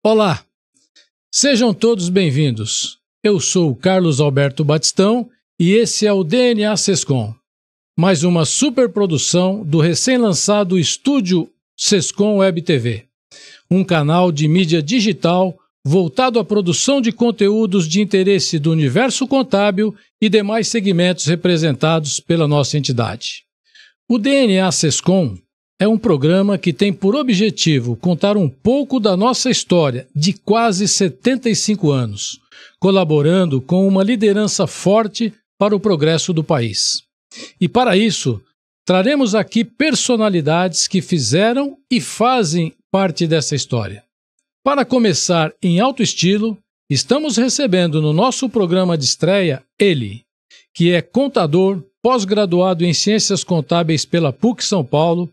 Olá, sejam todos bem-vindos. Eu sou o Carlos Alberto Batistão e esse é o DNA Sescom, mais uma superprodução do recém-lançado Estúdio Sescom Web TV, um canal de mídia digital voltado à produção de conteúdos de interesse do universo contábil e demais segmentos representados pela nossa entidade. O DNA Sescom é um programa que tem por objetivo contar um pouco da nossa história de quase 75 anos, colaborando com uma liderança forte para o progresso do país. E para isso, traremos aqui personalidades que fizeram e fazem parte dessa história. Para começar em alto estilo, estamos recebendo no nosso programa de estreia ele, que é contador, pós-graduado em Ciências Contábeis pela PUC São Paulo,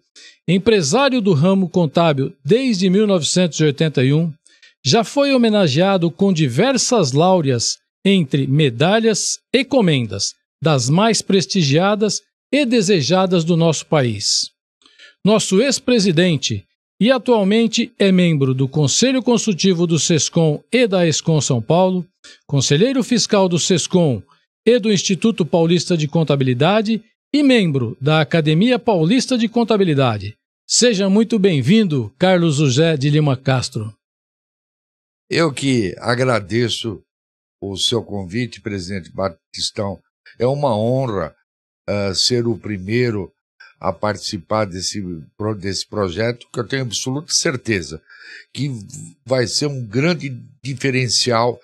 empresário do ramo contábil desde 1981, já foi homenageado com diversas láureas, entre medalhas e comendas, das mais prestigiadas e desejadas do nosso país. Nosso ex-presidente e atualmente é membro do Conselho Consultivo do Sescom e da Escom São Paulo, conselheiro fiscal do Sescom e do Instituto Paulista de Contabilidade e membro da Academia Paulista de Contabilidade. Seja muito bem-vindo, Carlos José de Lima Castro. Eu que agradeço o seu convite, presidente Batistão. É uma honra ser o primeiro a participar desse projeto, que eu tenho absoluta certeza que vai ser um grande diferencial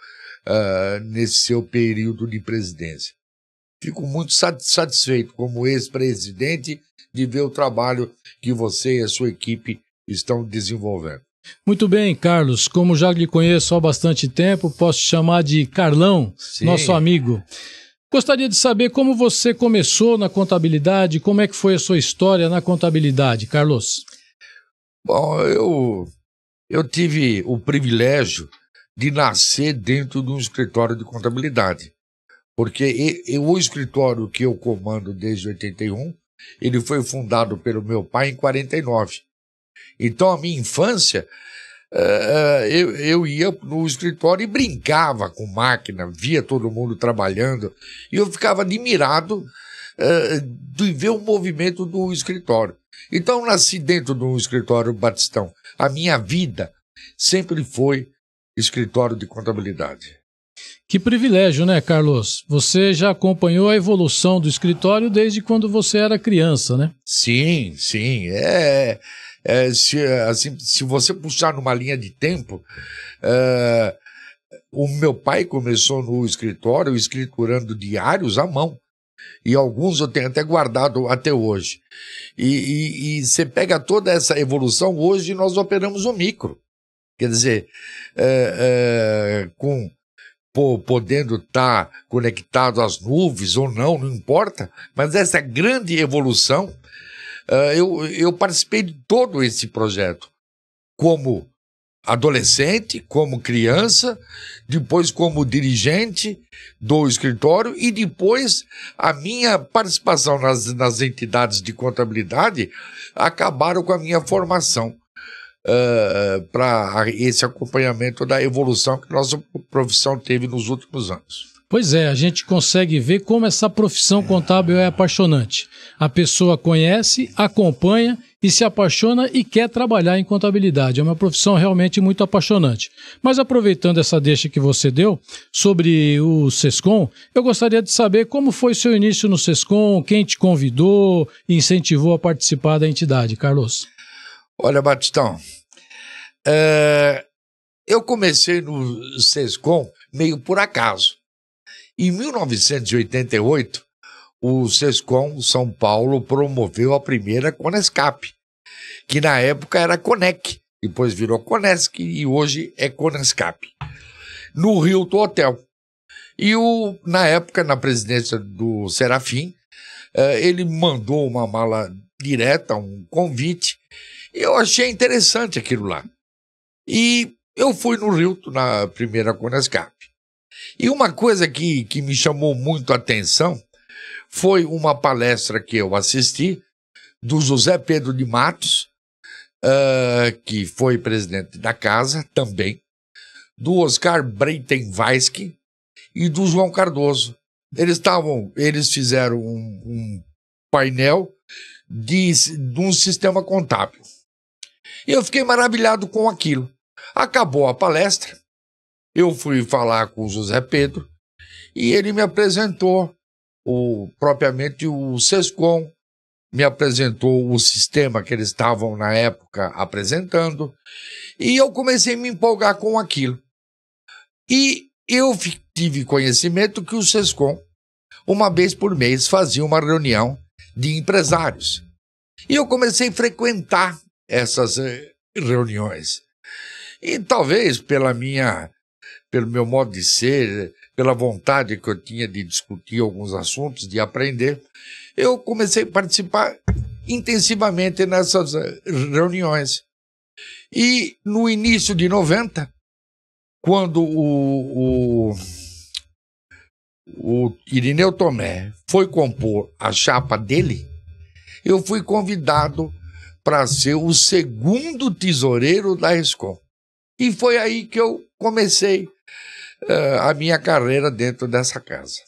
nesse seu período de presidência. Fico muito satisfeito, como ex-presidente, de ver o trabalho que você e a sua equipe estão desenvolvendo. Muito bem, Carlos. Como já lhe conheço há bastante tempo, posso te chamar de Carlão, Sim. Nosso amigo. Gostaria de saber como você começou na contabilidade, como é que foi a sua história na contabilidade, Carlos? Bom, eu tive o privilégio de nascer dentro de um escritório de contabilidade, porque o escritório que eu comando desde 81, ele foi fundado pelo meu pai em 49. Então, a minha infância, eu ia no escritório e brincava com máquina, via todo mundo trabalhando, e eu ficava admirado de ver o movimento do escritório. Então, eu nasci dentro de um escritório Batistão. A minha vida sempre foi escritório de contabilidade. Que privilégio, né, Carlos? Você já acompanhou a evolução do escritório desde quando você era criança, né? Sim. Se você puxar numa linha de tempo, o meu pai começou no escritório escriturando diários à mão. E alguns eu tenho até guardado até hoje. E você pega toda essa evolução, hoje nós operamos o micro. Quer dizer, podendo estar conectado às nuvens ou não, não importa, mas essa grande evolução, eu participei de todo esse projeto, como adolescente, como criança, depois como dirigente do escritório e depois a minha participação nas entidades de contabilidade acabaram com a minha formação. Para esse acompanhamento da evolução que nossa profissão teve nos últimos anos. Pois é, a gente consegue ver como essa profissão contábil é apaixonante. A pessoa conhece, acompanha e se apaixona e quer trabalhar em contabilidade. É uma profissão realmente muito apaixonante. Mas aproveitando essa deixa que você deu sobre o Sescom, eu gostaria de saber como foi seu início no Sescom, quem te convidou e incentivou a participar da entidade, Carlos. Olha, Batistão, eu comecei no Sescom meio por acaso. Em 1988, o Sescom São Paulo promoveu a primeira Conescap, que na época era Conec, depois virou Conesc e hoje é Conescap, no Hilton Hotel. E na época, na presidência do Serafim, ele mandou uma mala direta, um convite. Eu achei interessante aquilo lá. E eu fui no Hilton, na primeira Conescap. E uma coisa que me chamou muito a atenção foi uma palestra que eu assisti do José Pedro de Matos, que foi presidente da casa também, do Oscar Breitenweisk e do João Cardoso. Eles fizeram um painel de um sistema contábil. E eu fiquei maravilhado com aquilo. Acabou a palestra, eu fui falar com o José Pedro e ele me apresentou propriamente o SESCOM, me apresentou o sistema que eles estavam na época apresentando, e eu comecei a me empolgar com aquilo. E eu tive conhecimento que o SESCOM, uma vez por mês, fazia uma reunião de empresários. E eu comecei a frequentar essas reuniões. E talvez pelo meu modo de ser, pela vontade que eu tinha de discutir alguns assuntos, de aprender, eu comecei a participar intensivamente nessas reuniões. E no início de 90, quando o Irineu Tomé foi compor a chapa dele, eu fui convidado para ser o segundo tesoureiro da ESCOM. E foi aí que eu comecei a minha carreira dentro dessa casa.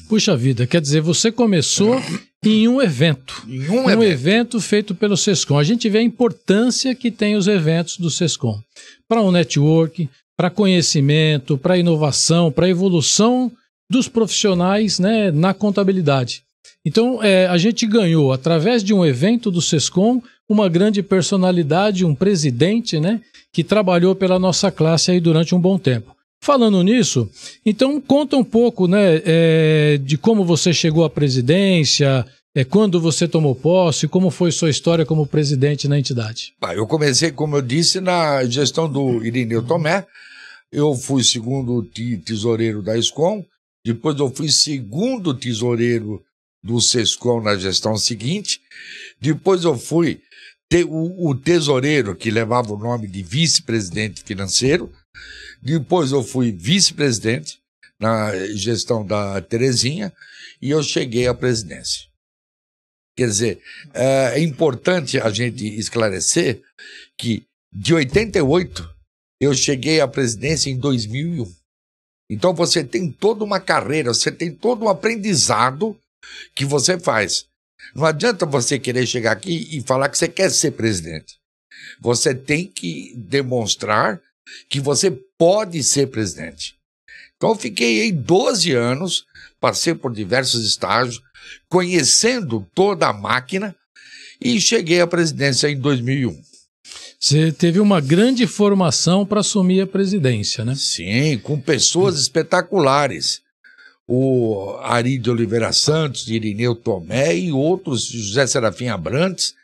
Puxa vida, quer dizer, você começou em um evento. Em um evento feito pelo SESCOM. A gente vê a importância que tem os eventos do SESCOM para o network, para conhecimento, para inovação, para evolução dos profissionais, né, na contabilidade. Então, a gente ganhou, através de um evento do SESCOM, uma grande personalidade, um presidente, né, que trabalhou pela nossa classe aí durante um bom tempo. Falando nisso, então conta um pouco, né, de como você chegou à presidência, quando você tomou posse, como foi sua história como presidente na entidade. Eu comecei, como eu disse, na gestão do Irineu Tomé. Eu fui segundo tesoureiro da ESCOM, depois eu fui segundo tesoureiro do SESCOM na gestão seguinte, depois eu fui o tesoureiro que levava o nome de vice-presidente financeiro, depois eu fui vice-presidente na gestão da Terezinha e eu cheguei à presidência. Quer dizer, é importante a gente esclarecer que de 88 eu cheguei à presidência em 2001. Então você tem toda uma carreira, você tem todo um aprendizado que você faz. Não adianta você querer chegar aqui e falar que você quer ser presidente. Você tem que demonstrar que você pode ser presidente. Então eu fiquei aí 12 anos, passei por diversos estágios, conhecendo toda a máquina e cheguei à presidência em 2001. Você teve uma grande formação para assumir a presidência, né? Sim, com pessoas espetaculares. O Ari de Oliveira Santos, Irineu Tomé e outros, José Serafim Abrantes,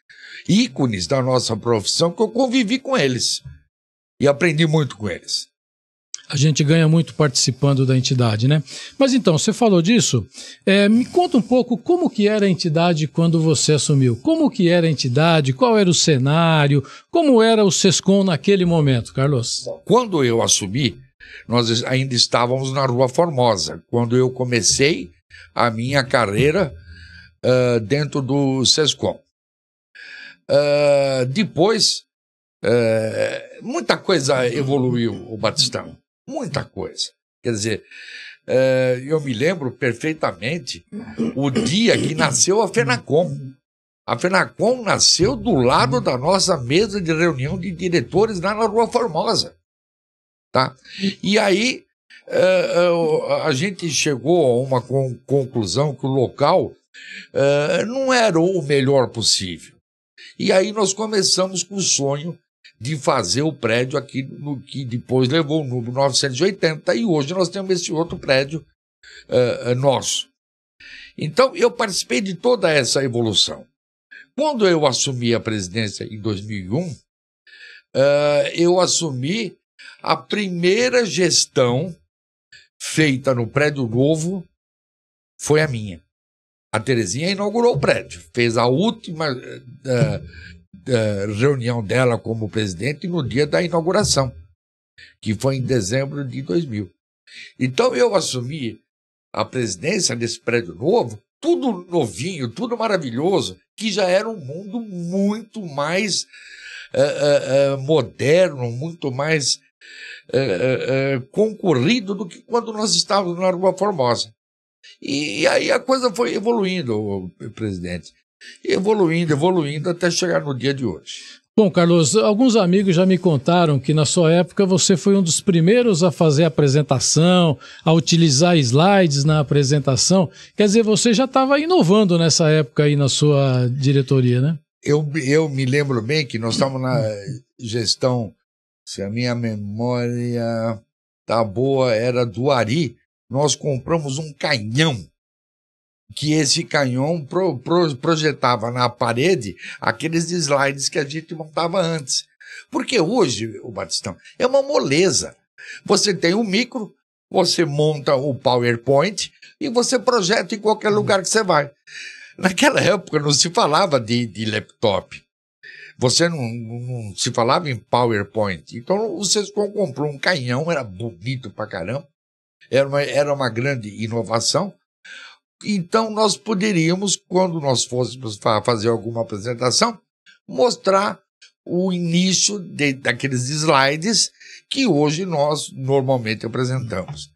ícones da nossa profissão, que eu convivi com eles e aprendi muito com eles. A gente ganha muito participando da entidade, né? Mas então, você falou disso, me conta um pouco como que era a entidade quando você assumiu. Como que era a entidade, qual era o cenário, como era o SESCOM naquele momento, Carlos? Quando eu assumi, nós ainda estávamos na Rua Formosa, quando eu comecei a minha carreira dentro do SESCOM. Depois, muita coisa evoluiu, o Batistão. Muita coisa. Quer dizer, eu me lembro perfeitamente o dia que nasceu a FENACOM. A FENACOM nasceu do lado da nossa mesa de reunião de diretores lá na Rua Formosa. Tá? E aí a gente chegou a uma conclusão que o local não era o melhor possível. E aí nós começamos com o sonho de fazer o prédio aqui, no que depois levou o número 980, e hoje nós temos esse outro prédio nosso. Então, eu participei de toda essa evolução. Quando eu assumi a presidência em 2001, eu assumi a primeira gestão feita no prédio novo, foi a minha. A Terezinha inaugurou o prédio, fez a última reunião dela como presidente no dia da inauguração, que foi em dezembro de 2000. Então eu assumi a presidência desse prédio novo, tudo novinho, tudo maravilhoso, que já era um mundo muito mais moderno, muito mais concorrido do que quando nós estávamos na Rua Formosa. E aí a coisa foi evoluindo, presidente. Evoluindo até chegar no dia de hoje. Bom, Carlos, alguns amigos já me contaram que na sua época você foi um dos primeiros a fazer a apresentação, a utilizar slides na apresentação. Quer dizer, você já estava inovando nessa época aí na sua diretoria, né? Eu me lembro bem que nós estávamos na gestão, se a minha memória tá boa, era do Ari. Nós compramos um canhão, que esse canhão projetava na parede aqueles slides que a gente montava antes. Porque hoje, o Batistão, é uma moleza. Você tem um micro, você monta o PowerPoint e você projeta em qualquer lugar que você vai. Naquela época não se falava de laptop. Você não se falava em PowerPoint. Então o Sescom comprou um canhão, era bonito pra caramba. Era uma grande inovação. Então, nós poderíamos, quando nós fôssemos fazer alguma apresentação, mostrar o início daqueles slides que hoje nós normalmente apresentamos.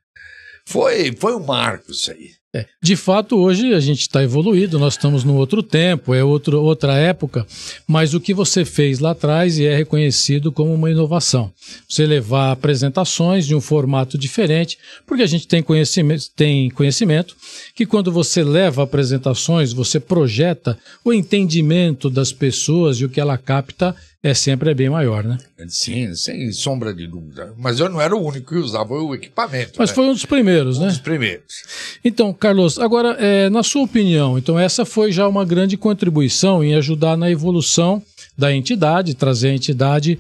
Foi um marco isso aí. De fato, hoje a gente está evoluído, nós estamos num outro tempo, outra época, mas o que você fez lá atrás é reconhecido como uma inovação. Você levar apresentações de um formato diferente, porque a gente tem conhecimento que quando você leva apresentações, você projeta o entendimento das pessoas e o que ela capta sempre é bem maior, né? Sim, sem sombra de dúvida. Mas eu não era o único que usava o equipamento. Mas foi um dos primeiros, né? Um dos primeiros. Então, Carlos, agora, na sua opinião, então essa foi já uma grande contribuição em ajudar na evolução da entidade, trazer a entidade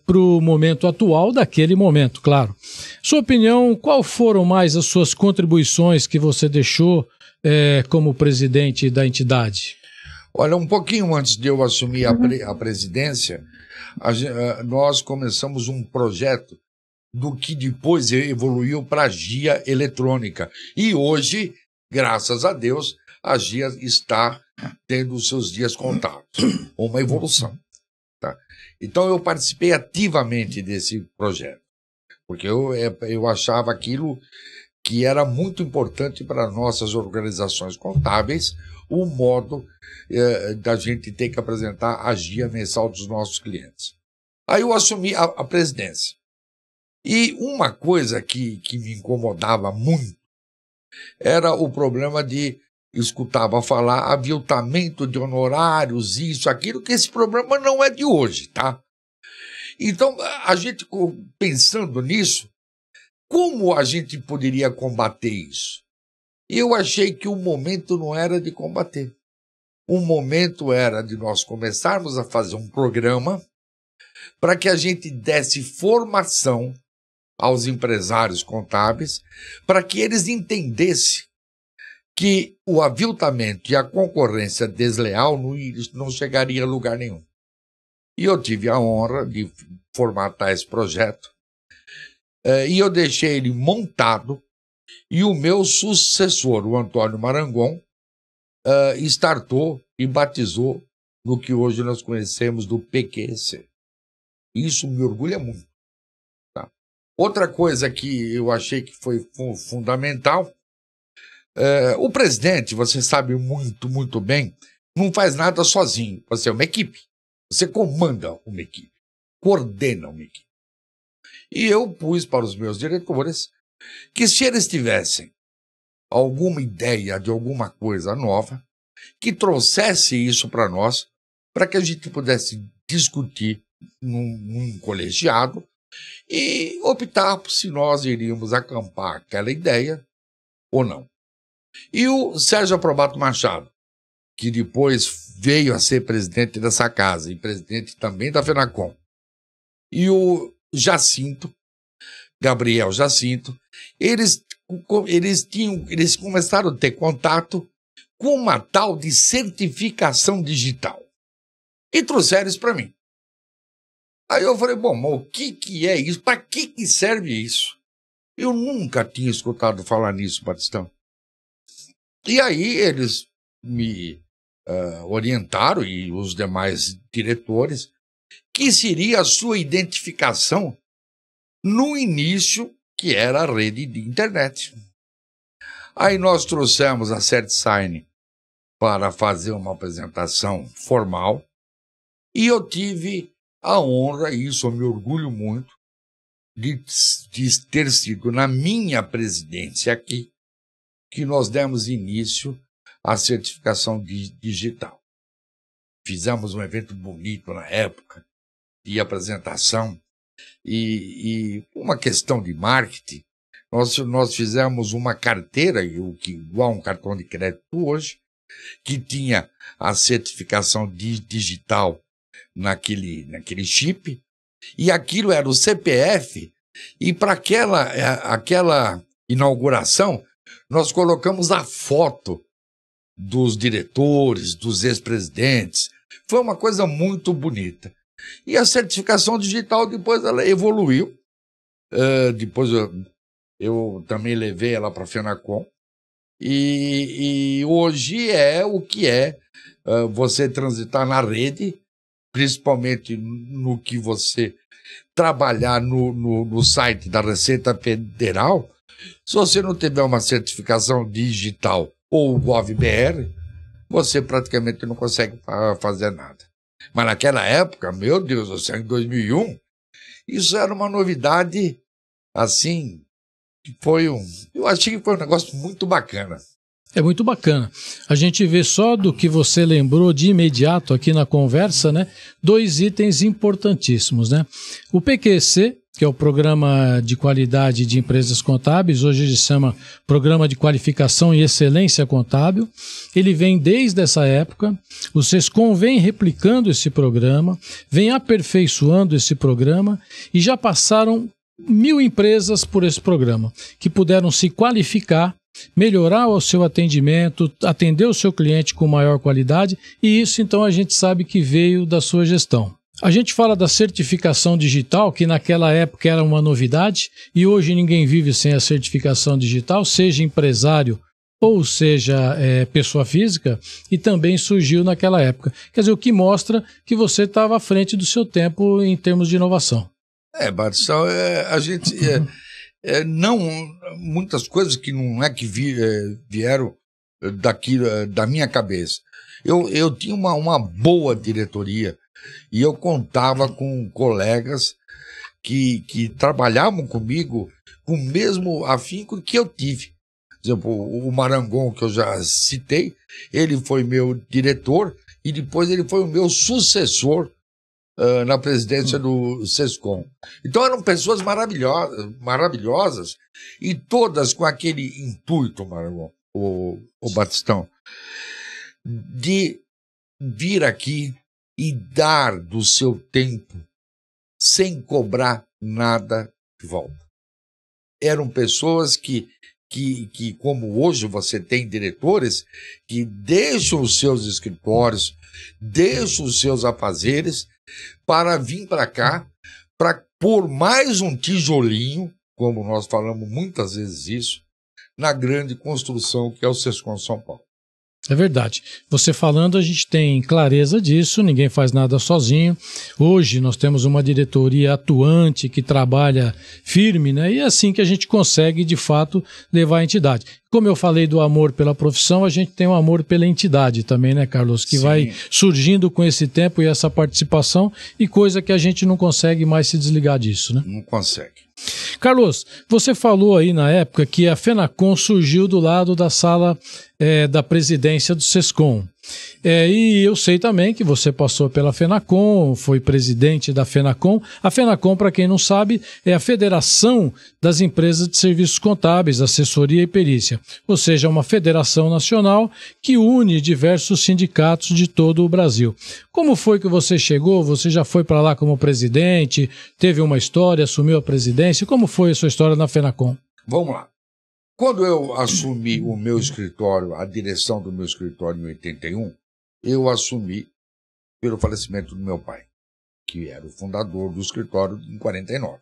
para o momento atual daquele momento, claro. Sua opinião, qual foram mais as suas contribuições que você deixou como presidente da entidade? Olha, um pouquinho antes de eu assumir a presidência, nós começamos um projeto do que depois evoluiu para a GIA eletrônica. E hoje, graças a Deus, a GIA está tendo os seus dias contados. Uma evolução. Tá? Então, eu participei ativamente desse projeto, porque eu achava aquilo que era muito importante para nossas organizações contábeis, o modo da gente ter que apresentar a GIA mensal dos nossos clientes. Aí eu assumi a presidência. E uma coisa que me incomodava muito era o problema de, escutava falar, aviltamento de honorários, isso, aquilo, que esse problema não é de hoje, tá? Então, a gente pensando nisso, como a gente poderia combater isso? Eu achei que o momento não era de combater. O momento era de nós começarmos a fazer um programa para que a gente desse formação aos empresários contábeis, para que eles entendessem que o aviltamento e a concorrência desleal não chegaria a lugar nenhum. E eu tive a honra de formatar esse projeto, e eu deixei ele montado, e o meu sucessor, o Antônio Marangon, startou e batizou no que hoje nós conhecemos do PQC. Isso me orgulha muito. Tá? Outra coisa que eu achei que foi fundamental, o presidente, você sabe muito bem, não faz nada sozinho. Você é uma equipe. Você comanda uma equipe, coordena uma equipe. E eu pus para os meus diretores que se eles tivessem alguma ideia de alguma coisa nova, que trouxesse isso para nós, para que a gente pudesse discutir num colegiado e optar se nós iríamos acampar aquela ideia ou não. E o Sérgio Aprobato Machado, que depois veio a ser presidente dessa casa e presidente também da FENACOM, e o Gabriel Jacinto, eles começaram a ter contato com uma tal de certificação digital. E trouxeram isso para mim. Aí eu falei, bom, mas o que é isso? Para que serve isso? Eu nunca tinha escutado falar nisso, Batistão. E aí eles me orientaram, e os demais diretores, que seria a sua identificação no início, que era a rede de internet. Aí nós trouxemos a CertSign para fazer uma apresentação formal, e eu tive a honra, e isso eu me orgulho muito, de ter sido na minha presidência aqui, que nós demos início à certificação digital. Fizemos um evento bonito na época, de apresentação, e uma questão de marketing, nós fizemos uma carteira, igual um cartão de crédito hoje, que tinha a certificação digital naquele chip, e aquilo era o CPF, e para aquela inauguração, nós colocamos a foto dos diretores, dos ex-presidentes. Foi uma coisa muito bonita. E a certificação digital, depois ela evoluiu. Depois eu também levei ela para a FENACON. E hoje é o que é você transitar na rede, principalmente no que você trabalhar no site da Receita Federal. Se você não tiver uma certificação digital ou o GovBR, você praticamente não consegue fazer nada. Mas naquela época, meu Deus, em 2001, isso era uma novidade, assim, eu achei que foi um negócio muito bacana. É muito bacana. A gente vê só do que você lembrou de imediato aqui na conversa, né? 2 itens importantíssimos, né? O PQC, que é o Programa de Qualidade de Empresas Contábeis, hoje ele se chama Programa de Qualificação e Excelência Contábil. Ele vem desde essa época, o SESCOM vem replicando esse programa, vem aperfeiçoando esse programa e já passaram 1.000 empresas por esse programa, que puderam se qualificar, melhorar o seu atendimento, atender o seu cliente com maior qualidade, e isso então a gente sabe que veio da sua gestão. A gente fala da certificação digital, que naquela época era uma novidade, e hoje ninguém vive sem a certificação digital, seja empresário ou seja pessoa física, e também surgiu naquela época. Quer dizer, o que mostra que você estava à frente do seu tempo em termos de inovação. Batistão, a gente... não, muitas coisas que não é que vieram da minha cabeça. Eu tinha uma boa diretoria e eu contava com colegas que trabalhavam comigo com o mesmo afinco que eu tive. Por exemplo, o Marangon, que eu já citei, ele foi meu diretor e depois ele foi o meu sucessor na presidência do SESCOM. Então eram pessoas maravilhosas e todas com aquele intuito, Marangon, o Batistão, de vir aqui e dar do seu tempo sem cobrar nada de volta. Eram pessoas que, como hoje você tem diretores, que deixam os seus escritórios, deixam os seus afazeres para vir para cá, para pôr mais um tijolinho, como nós falamos muitas vezes isso, na grande construção que é o SESCOM São Paulo. É verdade. Você falando, a gente tem clareza disso, ninguém faz nada sozinho. Hoje nós temos uma diretoria atuante que trabalha firme, né? E é assim que a gente consegue, de fato, levar a entidade. Como eu falei do amor pela profissão, a gente tem um amor pela entidade também, né, Carlos? Que Sim. Vai surgindo com esse tempo e essa participação, e coisa que a gente não consegue mais se desligar disso, né? Não consegue. Carlos, você falou aí na época que a FENACON surgiu do lado da sala da presidência do SESCOM. E eu sei também que você passou pela FENACON, foi presidente da FENACON. A FENACON, para quem não sabe, é a Federação das Empresas de Serviços Contábeis, Assessoria e Perícia, ou seja, uma federação nacional que une diversos sindicatos de todo o Brasil. Como foi que você chegou? Você já foi para lá como presidente, teve uma história, assumiu a presidência? Como foi a sua história na FENACON? Vamos lá. Quando eu assumi o meu escritório, a direção do meu escritório em 81, eu assumi pelo falecimento do meu pai, que era o fundador do escritório em 49.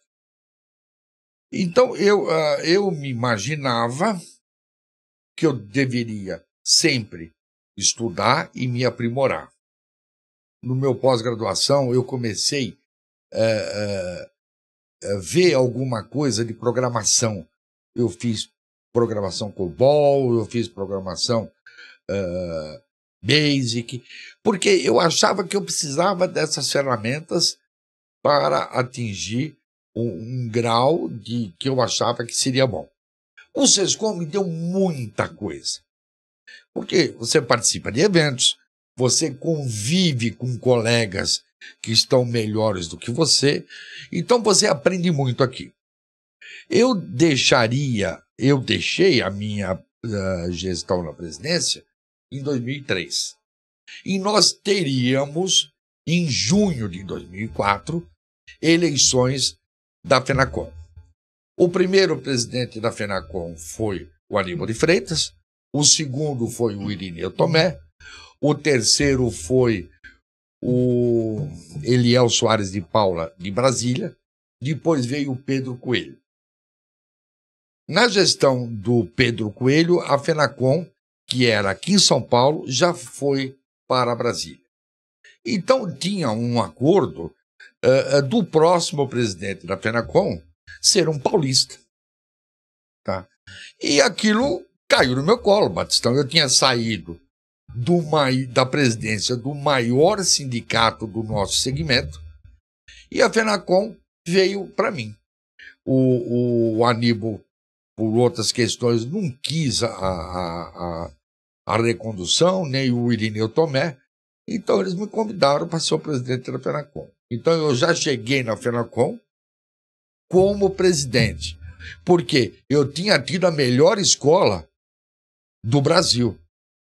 Então, eu me imaginava que eu deveria sempre estudar e me aprimorar. No meu pós-graduação, eu comecei ver alguma coisa de programação. Eu fiz programação COBOL, eu fiz programação BASIC, porque eu achava que eu precisava dessas ferramentas para atingir um grau que eu achava que seria bom. O SESCOM me deu muita coisa, porque você participa de eventos, você convive com colegas que estão melhores do que você, então você aprende muito aqui. Eu deixei a minha gestão na presidência em 2003. E nós teríamos, em junho de 2004, eleições da FENACOM. O primeiro presidente da FENACOM foi o Aníbal de Freitas, o segundo foi o Irineu Tomé, o terceiro foi o Eliel Soares de Paula, de Brasília, depois veio o Pedro Coelho. Na gestão do Pedro Coelho, a FENACOM, que era aqui em São Paulo, já foi para Brasília. Então tinha um acordo do próximo presidente da FENACOM ser um paulista. Tá? E aquilo caiu no meu colo, Batistão. Eu tinha saído da presidência do maior sindicato do nosso segmento e a FENACOM veio para mim. O Aníbal, por outras questões, não quis a recondução, nem o Irineu Tomé, então eles me convidaram para ser o presidente da FENACOM. Então eu já cheguei na FENACOM como presidente, porque eu tinha tido a melhor escola do Brasil,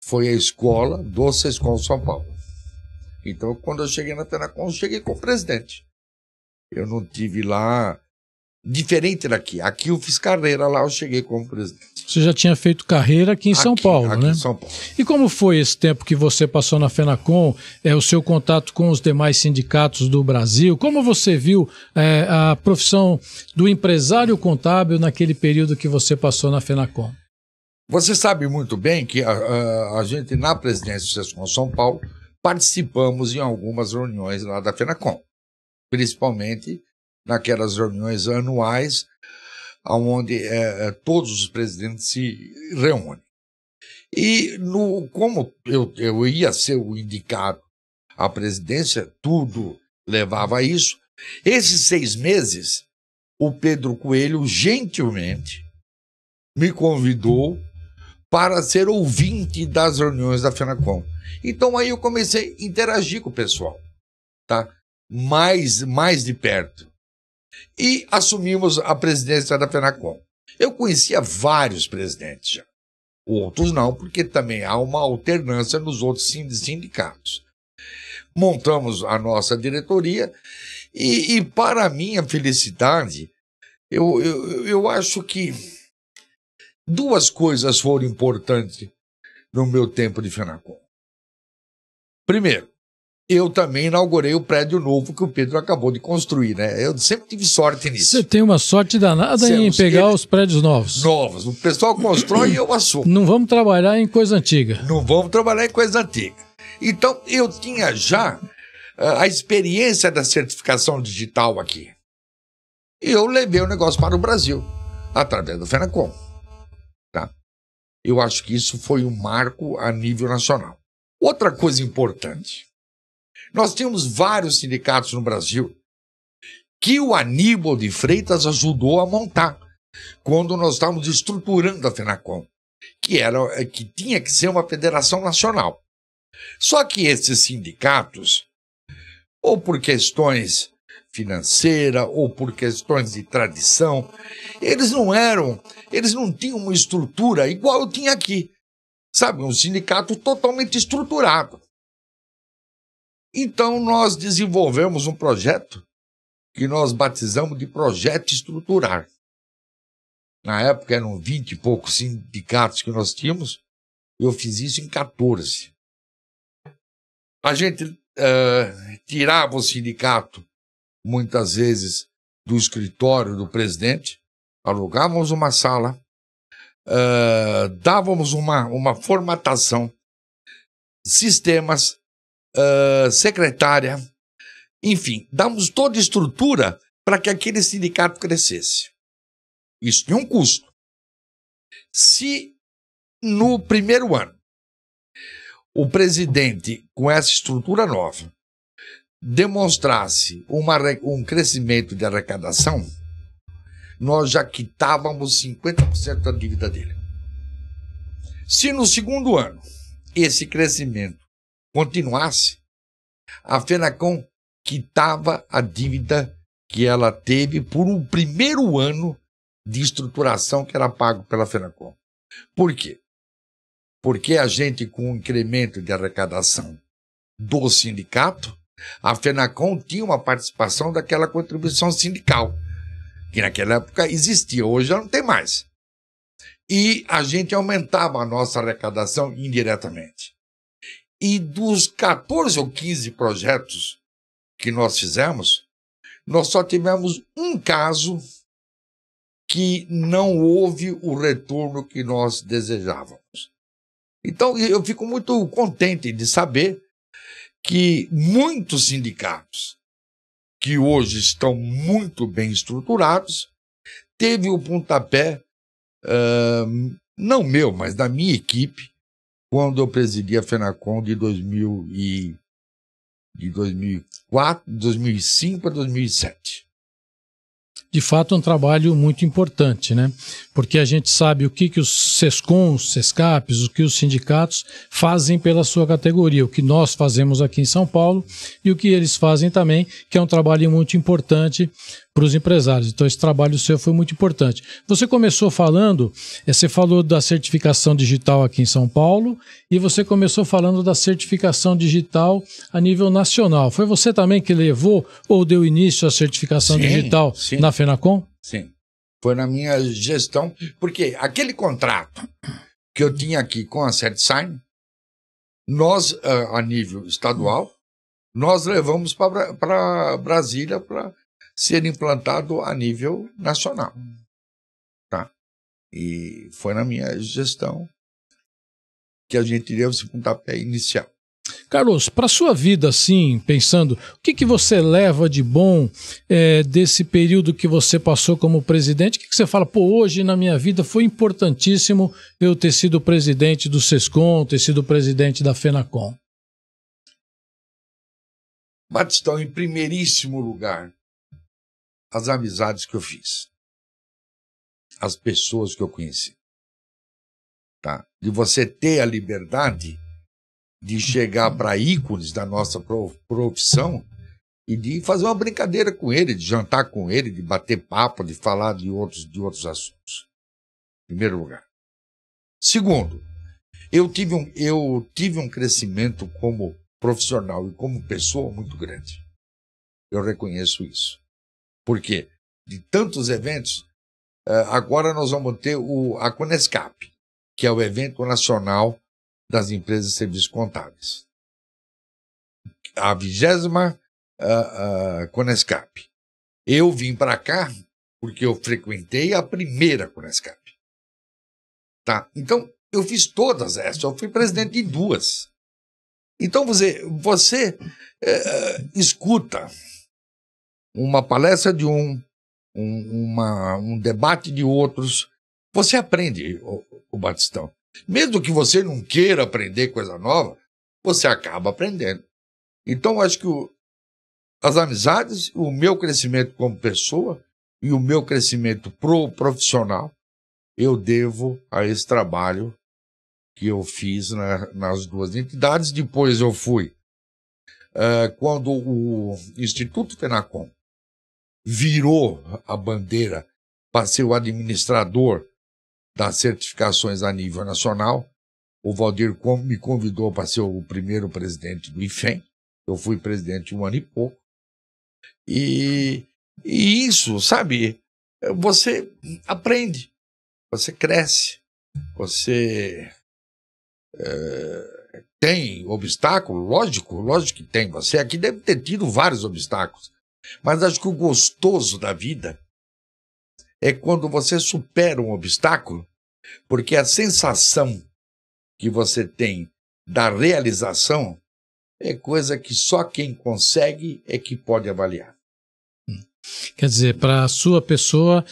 foi a escola do SESCOM São Paulo. Então quando eu cheguei na FENACOM, eu cheguei como presidente. Eu não tive lá... Diferente daqui. Aqui eu fiz carreira, lá eu cheguei como presidente. Você já tinha feito carreira aqui em São Paulo, né? Aqui em São Paulo. E como foi esse tempo que você passou na FENACOM, o seu contato com os demais sindicatos do Brasil? Como você viu a profissão do empresário contábil naquele período que você passou na FENACOM? Você sabe muito bem que a gente, na presidência do SESCOM São Paulo, participamos em algumas reuniões lá da FENACOM, principalmente naquelas reuniões anuais, onde todos os presidentes se reúnem. E como eu ia ser o indicado à presidência, tudo levava a isso. Esses 6 meses, o Pedro Coelho gentilmente me convidou para ser ouvinte das reuniões da FENACOM. Então aí eu comecei a interagir com o pessoal, tá? Mais de perto. E assumimos a presidência da FENACOM. Eu conhecia vários presidentes já. Outros não, porque também há uma alternância nos outros sindicatos. Montamos a nossa diretoria e para minha felicidade, eu acho que 2 coisas foram importantes no meu tempo de FENACOM. Primeiro, eu também inaugurei o prédio novo que o Pedro acabou de construir, né? Eu sempre tive sorte nisso. Você tem uma sorte danada em pegar os prédios novos. Novos. O pessoal constrói e eu assumo. Não vamos trabalhar em coisa antiga. Não vamos trabalhar em coisa antiga. Então, eu tinha já a experiência da certificação digital aqui. E eu levei o negócio para o Brasil, através do FENACOM. Tá? Eu acho que isso foi um marco a nível nacional. Outra coisa importante. Nós tínhamos vários sindicatos no Brasil que o Aníbal de Freitas ajudou a montar quando nós estávamos estruturando a FENACOM, que tinha que ser uma federação nacional. Só que esses sindicatos, ou por questões financeiras, ou por questões de tradição, eles não tinham uma estrutura igual eu tinha aqui. Sabe, um sindicato totalmente estruturado. Então, nós desenvolvemos um projeto que nós batizamos de Projeto Estruturar. Na época, eram 20 e poucos sindicatos que nós tínhamos. Eu fiz isso em 14. A gente tirava o sindicato, muitas vezes, do escritório do presidente, alugávamos uma sala, dávamos uma formatação, sistemas, secretária, enfim, damos toda a estrutura para que aquele sindicato crescesse. Isso tinha um custo. Se no primeiro ano o presidente, com essa estrutura nova, demonstrasse um crescimento de arrecadação, nós já quitávamos 50% da dívida dele. Se no segundo ano esse crescimento continuasse, a Fenacom quitava a dívida que ela teve por um primeiro ano de estruturação que era pago pela Fenacom. Por quê? Porque a gente, com o incremento de arrecadação do sindicato, a Fenacom tinha uma participação daquela contribuição sindical, que naquela época existia, hoje já não tem mais. E a gente aumentava a nossa arrecadação indiretamente. E dos 14 ou 15 projetos que nós fizemos, nós só tivemos um caso que não houve o retorno que nós desejávamos. Então, eu fico muito contente de saber que muitos sindicatos, que hoje estão muito bem estruturados, teve o pontapé, não meu, mas da minha equipe, quando eu presidi a Fenacom de 2004, 2005 a 2007. De fato, é um trabalho muito importante, né? Porque a gente sabe o que os SESCOMs, SESCAPs, o que os sindicatos fazem pela sua categoria, o que nós fazemos aqui em São Paulo e o que eles fazem também, que é um trabalho muito importante para os empresários. Então, esse trabalho seu foi muito importante. Você começou falando, você falou da certificação digital aqui em São Paulo e você começou falando da certificação digital a nível nacional. Foi você também que levou ou deu início à certificação digital na Fenacom? Sim, foi na minha gestão, porque aquele contrato que eu tinha aqui com a CertSign, nós, a nível estadual, nós levamos para Brasília para ser implantado a nível nacional. Tá? E foi na minha gestão que a gente deu esse pontapé inicial. Carlos, para a sua vida, assim, pensando, o que você leva de bom desse período que você passou como presidente? O que você fala, hoje na minha vida foi importantíssimo eu ter sido presidente do SESCOM, ter sido presidente da Fenacom? Batistão, em primeiríssimo lugar, as amizades que eu fiz, as pessoas que eu conheci, tá? De você ter a liberdade de chegar para ícones da nossa profissão e de fazer uma brincadeira com ele, de jantar com ele, de bater papo, de falar de outros assuntos. Em primeiro lugar. Segundo, eu tive um crescimento como profissional e como pessoa muito grande. Eu reconheço isso. Por quê? De tantos eventos, agora nós vamos ter a Conescap, que é o evento nacional das empresas de serviços contábeis. A 20ª Conescap. Eu vim para cá porque eu frequentei a primeira Conescap. Tá? Então, eu fiz todas essas, eu fui presidente de duas. Então, você escuta uma palestra de um debate de outros, você aprende, o Batistão. Mesmo que você não queira aprender coisa nova, você acaba aprendendo. Então, acho que as amizades, o meu crescimento como pessoa e o meu crescimento profissional, eu devo a esse trabalho que eu fiz nas duas entidades. Depois eu fui, quando o Instituto Fenacom virou a bandeira para ser o administrador das certificações a nível nacional, o Valdir me convidou para ser o primeiro presidente do IFEM. Eu fui presidente 1 ano e pouco. E isso, sabe, você aprende, você cresce, você tem obstáculo, lógico que tem. Você aqui deve ter tido vários obstáculos. Mas acho que o gostoso da vida é quando você supera um obstáculo, porque a sensação que você tem da realização é coisa que só quem consegue é que pode avaliar. Quer dizer, para a sua pessoa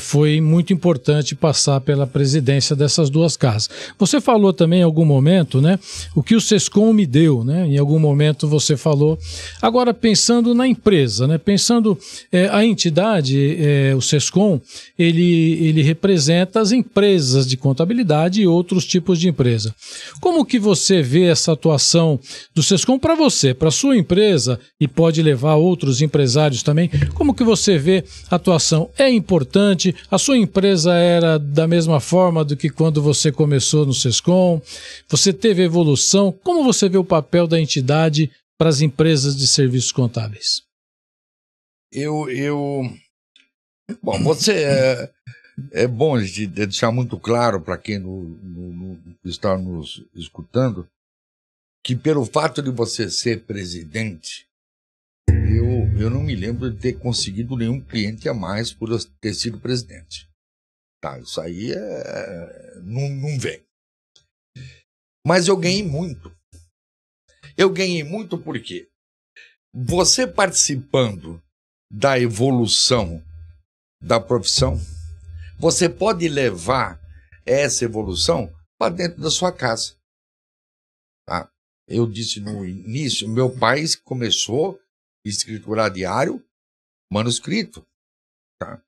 foi muito importante passar pela presidência dessas duas casas. Você falou também em algum momento, né, o que o Sescom me deu, né? Em algum momento você falou. Agora, pensando na empresa, né, pensando a entidade, o Sescom, ele representa as empresas de contabilidade e outros tipos de empresa. Como que você vê essa atuação do Sescom para você, para a sua empresa, e pode levar outros empresários também? Como que você vê a atuação? É importante? A sua empresa era da mesma forma do que quando você começou no Sescom? Você teve evolução? Como você vê o papel da entidade para as empresas de serviços contábeis? Bom, você é bom de deixar muito claro para quem está nos escutando que pelo fato de você ser presidente, eu não me lembro de ter conseguido nenhum cliente a mais por eu ter sido presidente. Tá, isso aí não vem. Mas eu ganhei muito. Eu ganhei muito porque você participando da evolução da profissão, você pode levar essa evolução para dentro da sua casa. Tá? Eu disse no início, meu pai começou a escriturar diário, manuscrito. Tá?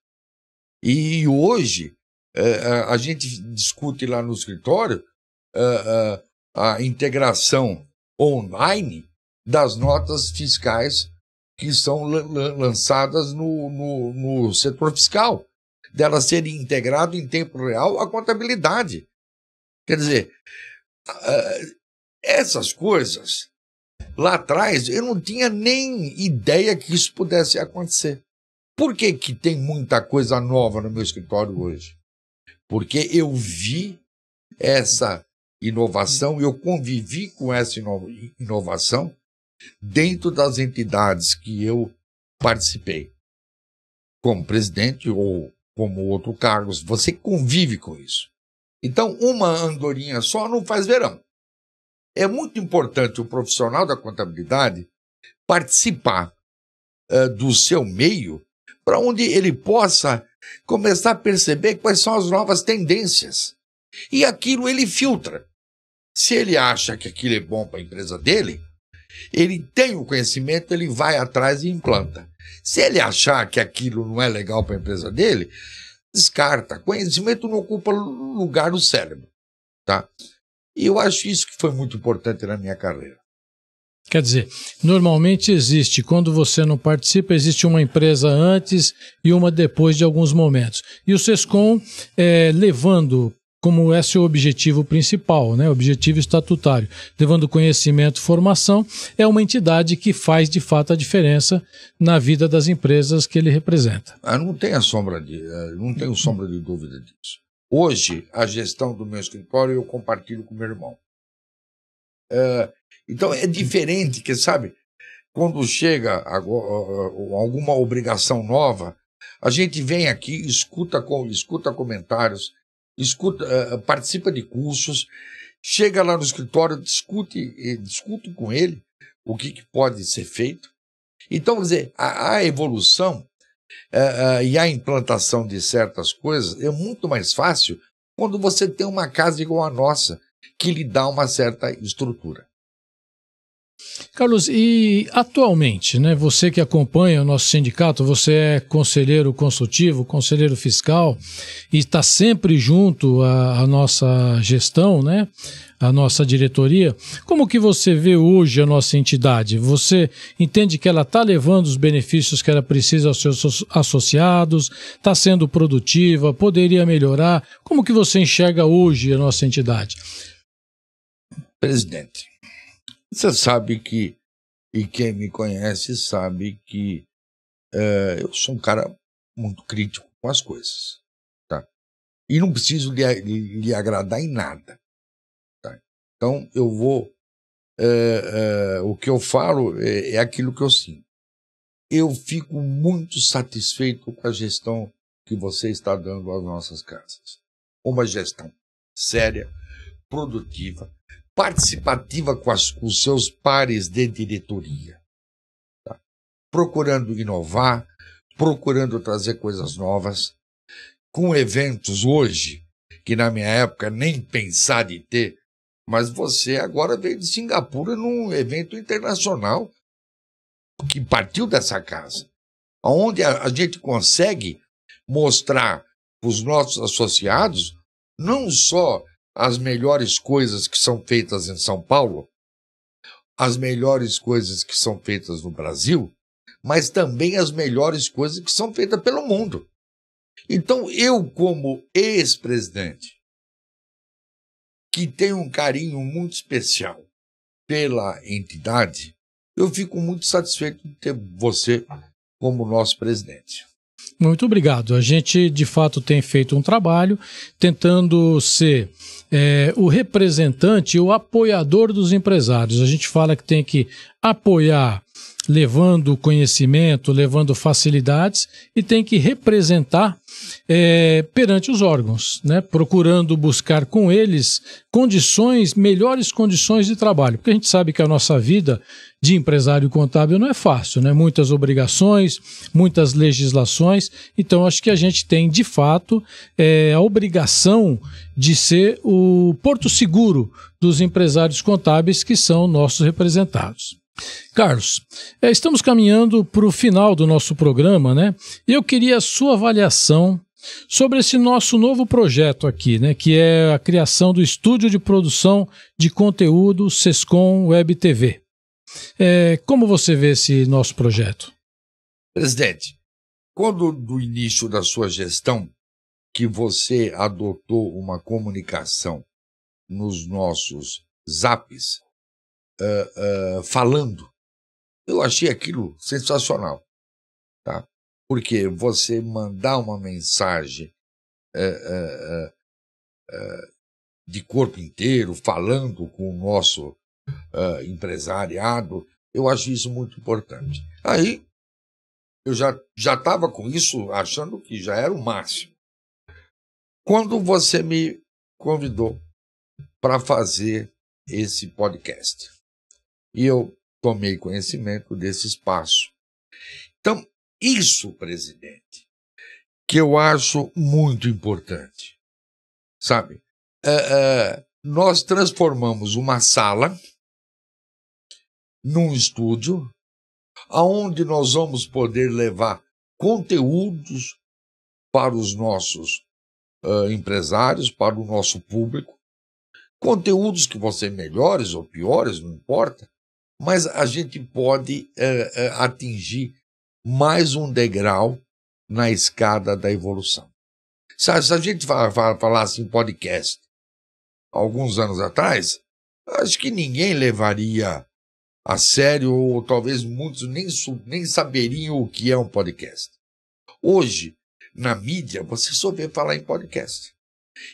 E hoje, a gente discute lá no escritório a integração online das notas fiscais que são lançadas no setor fiscal, delas serem integrado em tempo real à contabilidade. Quer dizer, essas coisas, lá atrás, eu não tinha nem ideia que isso pudesse acontecer. Por que que tem muita coisa nova no meu escritório hoje? Porque eu vi essa inovação, eu convivi com essa inovação dentro das entidades que eu participei, como presidente ou como outro cargo. Você convive com isso. Então, uma andorinha só não faz verão. É muito importante o profissional da contabilidade participar do seu meio, para onde ele possa começar a perceber quais são as novas tendências. E aquilo ele filtra. Se ele acha que aquilo é bom para a empresa dele, ele tem o conhecimento, ele vai atrás e implanta. Se ele achar que aquilo não é legal para a empresa dele, descarta. Conhecimento não ocupa lugar no cérebro. Tá? E eu acho isso que foi muito importante na minha carreira. Quer dizer, normalmente existe, quando você não participa, existe uma empresa antes e uma depois de alguns momentos. E o Sescom, levando como é seu objetivo principal, né, objetivo estatutário, levando conhecimento, formação, é uma entidade que faz de fato a diferença na vida das empresas que ele representa. Não tenho sombra de dúvida disso. Hoje, a gestão do meu escritório eu compartilho com meu irmão. Então é diferente, que sabe, quando chega alguma obrigação nova, a gente vem aqui, escuta comentários, participa de cursos, chega lá no escritório, discute com ele o que pode ser feito. Então, quer dizer, a evolução e a implantação de certas coisas é muito mais fácil quando você tem uma casa igual a nossa, que lhe dá uma certa estrutura. Carlos, e atualmente, né, você que acompanha o nosso sindicato, você é conselheiro consultivo, conselheiro fiscal e está sempre junto à nossa gestão, né, à nossa diretoria. Como que você vê hoje a nossa entidade? Você entende que ela está levando os benefícios que ela precisa aos seus associados, está sendo produtiva, poderia melhorar? Como que você enxerga hoje a nossa entidade? Presidente, você sabe que, e quem me conhece sabe que eu sou um cara muito crítico com as coisas, tá? E não preciso lhe agradar em nada, tá? Então eu vou, o que eu falo é aquilo que eu sinto. Eu fico muito satisfeito com a gestão que você está dando às nossas casas. Uma gestão séria, produtiva, participativa com os seus pares de diretoria, tá? Procurando inovar, procurando trazer coisas novas, com eventos hoje, que na minha época nem pensar de ter, mas você agora veio de Singapura num evento internacional que partiu dessa casa, onde a gente consegue mostrar para os nossos associados não só as melhores coisas que são feitas em São Paulo, as melhores coisas que são feitas no Brasil, mas também as melhores coisas que são feitas pelo mundo. Então, eu, como ex-presidente, que tenho um carinho muito especial pela entidade, eu fico muito satisfeito de ter você como nosso presidente. Muito obrigado. A gente, de fato, tem feito um trabalho tentando ser o representante, o apoiador dos empresários. A gente fala que tem que apoiar levando conhecimento, levando facilidades, e tem que representar perante os órgãos, né? Procurando buscar com eles melhores condições de trabalho, porque a gente sabe que a nossa vida de empresário contábil não é fácil, né? Muitas obrigações, muitas legislações, então acho que a gente tem, de fato, a obrigação de ser o porto seguro dos empresários contábeis que são nossos representados. Carlos, estamos caminhando para o final do nosso programa, né? E eu queria a sua avaliação sobre esse nosso novo projeto aqui, né? Que é a criação do Estúdio de Produção de Conteúdo Sescom Web TV. Como você vê esse nosso projeto? Presidente, quando do início da sua gestão, que você adotou uma comunicação nos nossos zaps, falando, eu achei aquilo sensacional, tá? Porque você mandar uma mensagem de corpo inteiro, falando com o nosso empresariado, eu acho isso muito importante. Aí, eu já estava com isso, achando que já era o máximo. Quando você me convidou para fazer esse podcast, e eu tomei conhecimento desse espaço. Então, isso, presidente, que eu acho muito importante, sabe? Nós transformamos uma sala num estúdio, aonde nós vamos poder levar conteúdos para os nossos empresários, para o nosso público, conteúdos que vão ser melhores ou piores, não importa, mas a gente pode atingir mais um degrau na escada da evolução. Se a gente falasse em podcast alguns anos atrás, acho que ninguém levaria a sério, ou talvez muitos nem saberiam o que é um podcast. Hoje, na mídia, você só vê falar em podcast.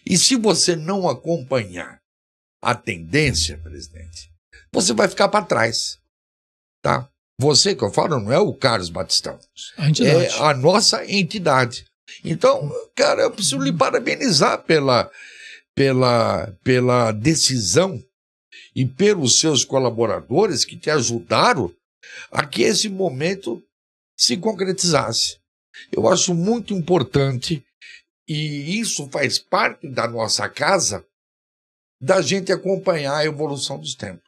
E se você não acompanhar a tendência, presidente, você vai ficar para trás, tá? Você que eu falo não é o Carlos Batistão, é a nossa entidade. Então, cara, eu preciso lhe parabenizar pela decisão e pelos seus colaboradores que te ajudaram a que esse momento se concretizasse. Eu acho muito importante, e isso faz parte da nossa casa, da gente acompanhar a evolução dos tempos.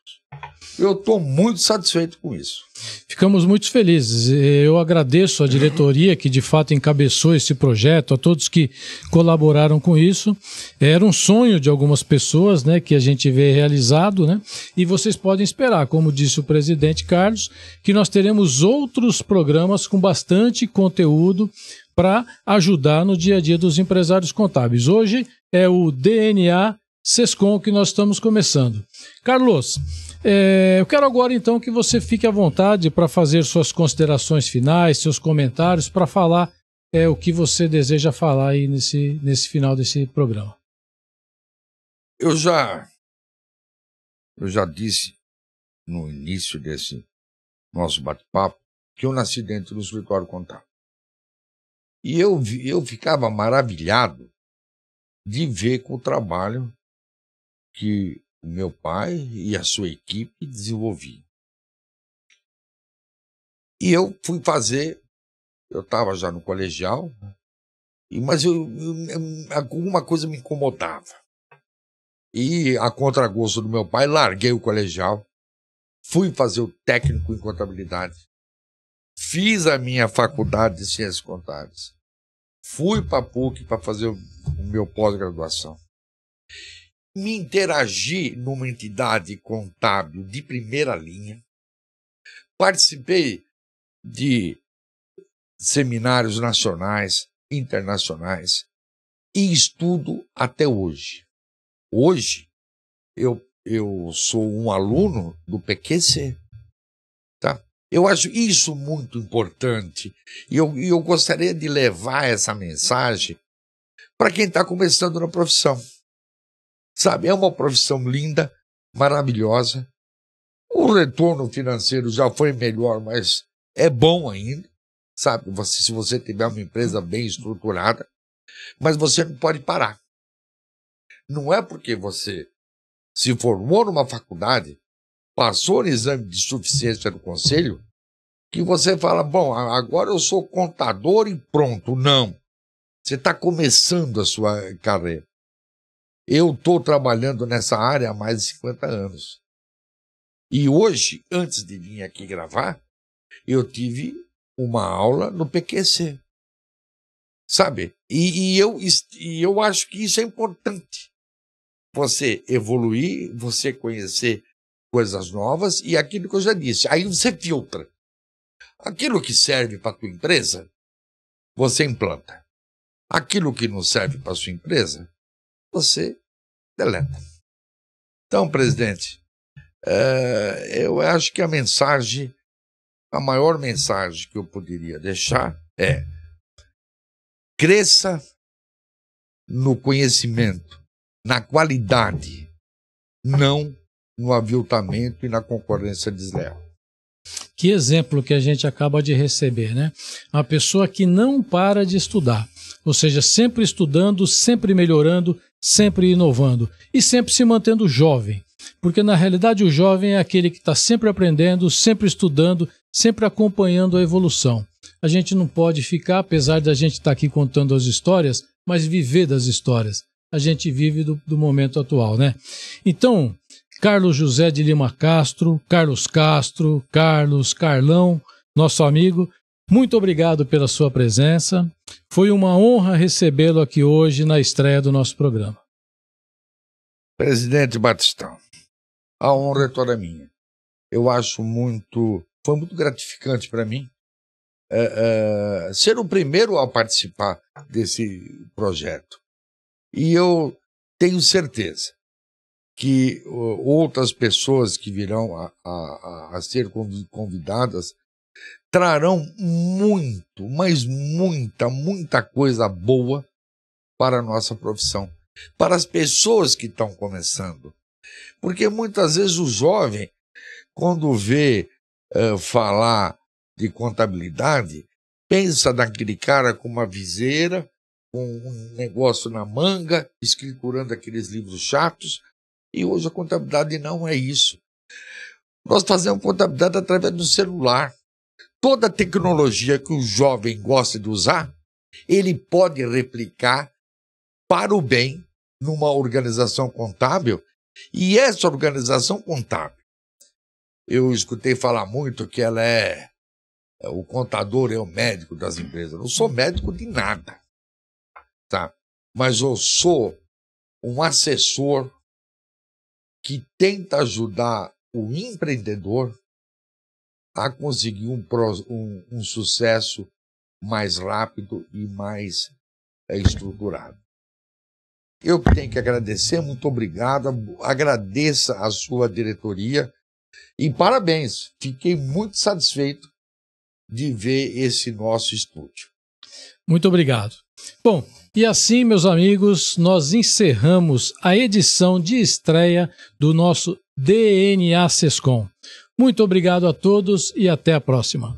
Eu estou muito satisfeito com isso. Ficamos muito felizes. Eu agradeço à diretoria que de fato encabeçou esse projeto, a todos que colaboraram com isso. Era um sonho de algumas pessoas, né, que a gente vê realizado, né? E vocês podem esperar, como disse o presidente Carlos, que nós teremos outros programas com bastante conteúdo para ajudar no dia a dia dos empresários contábeis. Hoje é o DNA Sescom que nós estamos começando. Carlos, eu quero agora então que você fique à vontade para fazer suas considerações finais, seus comentários, para falar o que você deseja falar aí nesse final desse programa. Eu já disse no início desse nosso bate-papo que eu nasci dentro do escritório contábil. E eu ficava maravilhado de ver com o trabalho que o meu pai e a sua equipe desenvolviam. E eu fui fazer eu estava já no colegial, mas alguma coisa me incomodava. E, a contragosto do meu pai, larguei o colegial, fui fazer o técnico em contabilidade, fiz a minha faculdade de ciências contábeis, fui para a PUC para fazer o meu pós-graduação. Me interagi numa entidade contábil de primeira linha, participei de seminários nacionais, internacionais, e estudo até hoje. Hoje, eu sou um aluno do PQC. Tá? Eu acho isso muito importante e eu gostaria de levar essa mensagem para quem está começando na profissão. Sabe, é uma profissão linda, maravilhosa. O retorno financeiro já foi melhor, mas é bom ainda. Sabe, se você tiver uma empresa bem estruturada, mas você não pode parar. Não é porque você se formou numa faculdade, passou no exame de suficiência do conselho, que você fala, bom, agora eu sou contador e pronto. Não. Você está começando a sua carreira. Eu estou trabalhando nessa área há mais de 50 anos. E hoje, antes de vir aqui gravar, eu tive uma aula no PQC. Sabe? E eu acho que isso é importante. Você evoluir, você conhecer coisas novas e aquilo que eu já disse. Aí você filtra. Aquilo que serve para a tua empresa, você implanta. Aquilo que não serve para a sua empresa, você deleta. Então, presidente, eu acho que a maior mensagem que eu poderia deixar é: cresça no conhecimento, na qualidade, não no aviltamento e na concorrência desleal. Que exemplo que a gente acaba de receber, né? Uma pessoa que não para de estudar, ou seja, sempre estudando, sempre melhorando, sempre inovando e sempre se mantendo jovem, porque na realidade o jovem é aquele que está sempre aprendendo, sempre estudando, sempre acompanhando a evolução. A gente não pode ficar, apesar de a gente estar aqui contando as histórias, mas viver das histórias. A gente vive do momento atual, né? Então, Carlos José de Lima Castro, Carlão, nosso amigo, muito obrigado pela sua presença. Foi uma honra recebê-lo aqui hoje na estreia do nosso programa. Presidente Batistão, a honra é toda minha. Eu acho foi muito gratificante para mim ser o primeiro a participar desse projeto. E eu tenho certeza que outras pessoas que virão a ser convidadas trarão muito, mas muita coisa boa para a nossa profissão, para as pessoas que estão começando. Porque muitas vezes o jovem, quando vê falar de contabilidade, pensa naquele cara com uma viseira, com um negócio na manga, escriturando aqueles livros chatos. E hoje a contabilidade não é isso. Nós fazemos contabilidade através do celular. Toda a tecnologia que o jovem gosta de usar, ele pode replicar para o bem numa organização contábil. E essa organização contábil, eu escutei falar muito que ela o contador é o médico das empresas. Eu não sou médico de nada, tá? Mas eu sou um assessor que tenta ajudar o empreendedor a conseguir um sucesso mais rápido e mais estruturado. Eu tenho que agradecer, muito obrigado, agradeça a sua diretoria e parabéns, fiquei muito satisfeito de ver esse nosso estúdio. Muito obrigado. Bom, e assim, meus amigos, nós encerramos a edição de estreia do nosso DNA Sescom. Muito obrigado a todos e até a próxima.